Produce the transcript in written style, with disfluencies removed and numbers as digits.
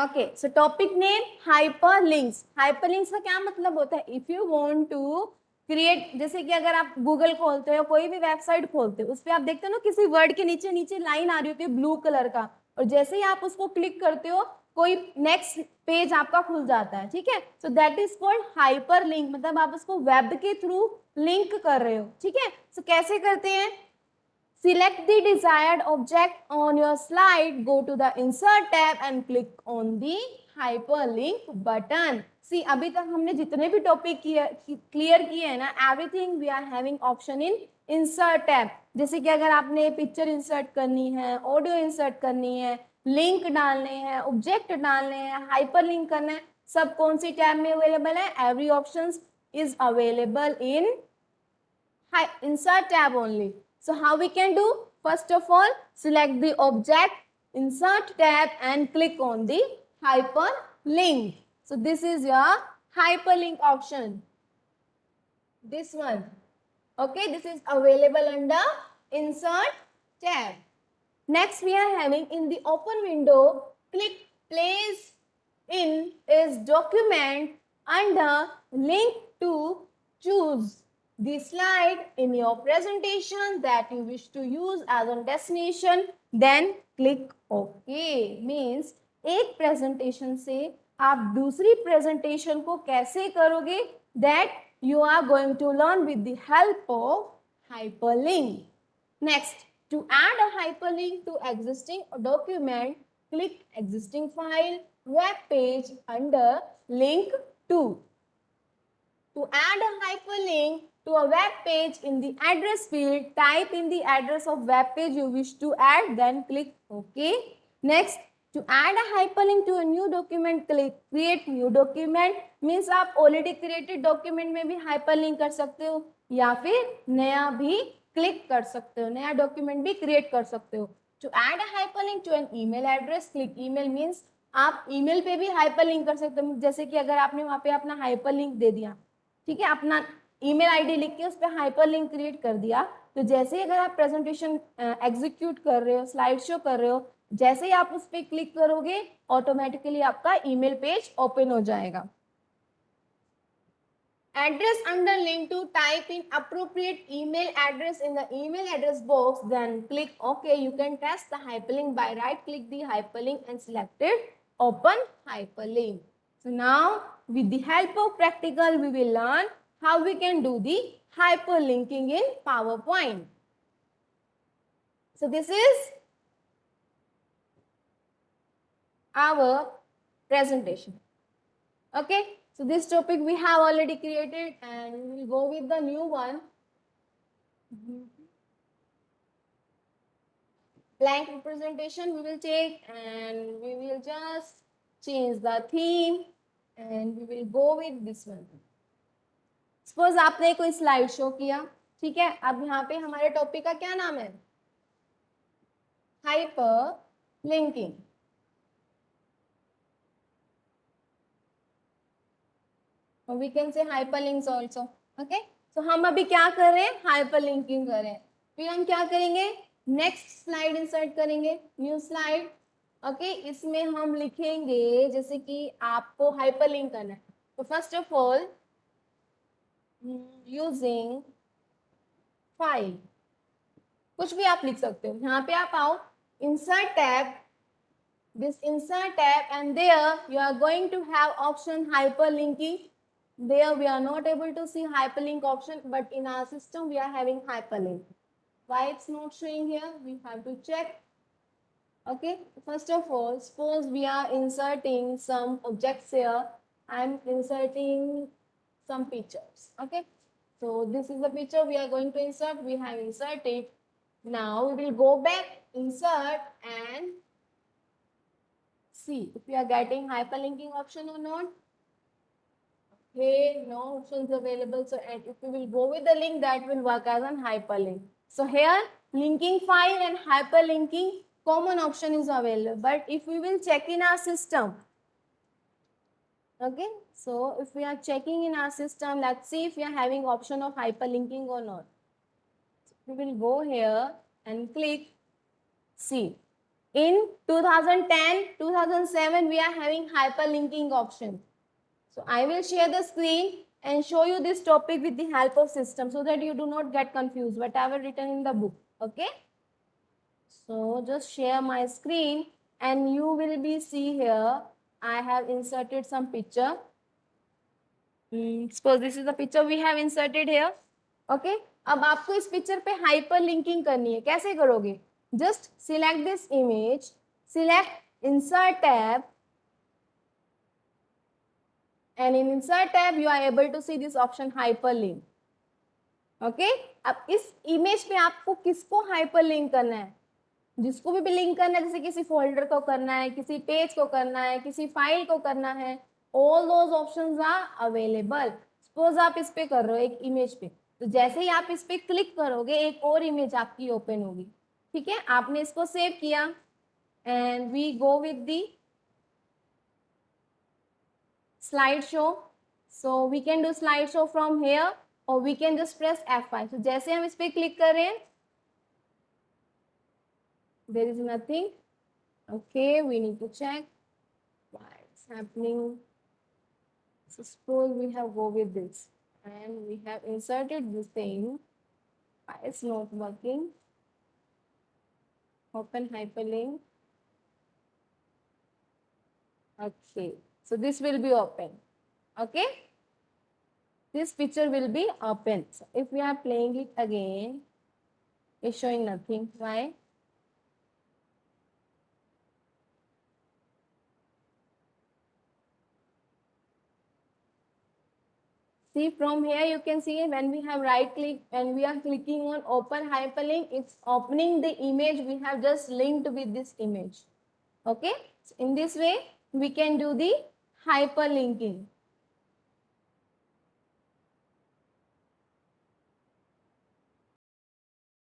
Okay, so topic name hyperlinks. Hyperlinks का क्या मतलब होता है? If you want to create, जैसे कि अगर आप गूगल खोलते हो, कोई भी वेबसाइट खोलते हो, उस पर आप देखते हो ना किसी वर्ड के नीचे नीचे लाइन आ रही होती है ब्लू कलर का, और जैसे ही आप उसको क्लिक करते हो कोई नेक्स्ट पेज आपका खुल जाता है, ठीक है? So that is called hyperlink, मतलब आप उसको वेब के थ्रू लिंक कर रहे हो, ठीक है? सो कैसे करते हैं? Select the desired object on your slide, go to the insert tab and click on the hyperlink button. See, अभी तक हमने जितने भी टॉपिक क्लियर किए हैं ना, everything we are having option in insert tab. जैसे कि अगर आपने पिक्चर इंसर्ट करनी है, ऑडियो इंसर्ट करनी है, लिंक डालने हैं, ऑब्जेक्ट डालने हैं, हाइपर लिंक करना है, सब कौन सी टैब में अवेलेबल है? Every option is available in insert tab only. So how we can do? First of all, select the object, insert tab and click on the hyperlink. So this is your hyperlink option. This one. Okay, this is available under insert tab. Next we are having in the open window, click place in is document under link to choose the slide in your presentation that you wish to use as a destination, then click OK. Means एक presentation से आप दूसरी presentation को कैसे करोगे, that you are going to learn with the help of hyperlink. Next, to add a hyperlink to existing document, click existing file, web page under link to. To add a hyperlink to a web page in the address field, type in the address of web page you wish to add, then click OK. Next, to add a hyperlink to a new document, click create new document. Means आप already created document में भी hyperlink कर सकते हो, या फिर नया भी क्लिक कर सकते हो, नया डॉक्यूमेंट भी क्रिएट कर सकते हो. To add a hyperlink to an email address, click email. Means आप ईमेल पे भी हाइपरलिंक कर सकते हो. जैसे कि अगर आपने वहां पे अपना हाइपरलिंक दे दिया, ठीक है, अपना ईमेल आईडी लिख के उस पर हाइपरलिंक क्रिएट कर दिया, तो जैसे ही अगर आप प्रेजेंटेशन एग्जीक्यूट कर रहे हो, स्लाइड शो कर रहे हो, जैसे ही आप उस पर क्लिक करोगे ऑटोमेटिकली आपका ईमेल पेज ओपन हो जाएगा. Address under link to, type in appropriate email address in the email address box, then click OK. You can test the hyperlink by right click the hyperlink and select it open hyperlink. So now with the help of practical we will learn how we can do the hyperlinking in PowerPoint. So this is our presentation. Okay, so this topic we have already created and we will go with the new one. Blank representation we will take and we will just change the theme and we will go with this one. Suppose आपने कोई slide show किया, ठीक है, अब यहाँ पे हमारे topic का क्या नाम है? Hyperlinking. और we can say hyperlinks also. Okay, तो हम अभी क्या कर रहे हैं? हाइपरलिंकिंग कर रहे हैं. फिर हम क्या करेंगे? नेक्स्ट स्लाइड इंसर्ट करेंगे, न्यू स्लाइड. ओके, इसमें हम लिखेंगे जैसे कि आपको हाइपरलिंक करना है, तो first of all using file, कुछ भी आप लिख सकते हो. यहाँ पे आप आओ, insert tab, this insert tab, and there you are going to have option hyperlinking. There we are not able to see hyperlink option, but in our system we are having hyperlink. Why it's not showing here? We have to check. Okay, first of all, suppose we are inserting some objects here. I'm inserting some pictures. Okay, so this is the picture we are going to insert. We have inserted. Now we will go back, insert, and see if we are getting hyperlinking option or not. Okay, no options available. So if we will go with the link, that will work as an hyperlink. So here linking file and hyperlinking common option is available. But if we will check in our system, okay, so if we are checking in our system, let's see if we are having option of hyperlinking or not. So we will go here and click see. In 2010, 2007, we are having hyperlinking option. So I will share the screen and show you this topic with the help of system so that you do not get confused, whatever written in the book. Okay. So just share my screen and you will be see here. I have inserted some picture. Suppose this is the picture we have inserted here. Okay. अब आपको इस picture पे hyper linking करनी है. कैसे करोगे? Just select this image, select insert tab, and in insert tab you are able to see this option hyperlink. Okay. अब इस इमेज पे आपको किसको हाइपरलिंक करना है? जिसको भी लिंक करना है, जैसे किसी फोल्डर को करना है, किसी पेज को करना है, किसी फाइल को करना है, all those options are available. Suppose आप इस पे कर रहे हो एक इमेज पे, तो जैसे ही आप इस पे क्लिक करोगे एक और इमेज आपकी ओपन होगी. ठीक है, आपने इसको सेव किया and we go with the slide show. So we can do slide show from here और we can just press F5. तो जैसे हम इस पे क्लिक कर रहे हैं, there is nothing. Okay, we need to check why it's happening. So suppose we have go with this and we have inserted this thing. Why it's not working? Open hyperlink. Okay, so this will be open. Okay, this picture will be open. So if we are playing it again, it's showing nothing. Why? See, from here you can see when we have right click and we are clicking on open hyperlink, it's opening the image we have just linked with this image. Okay, so in this way we can do the hyperlinking.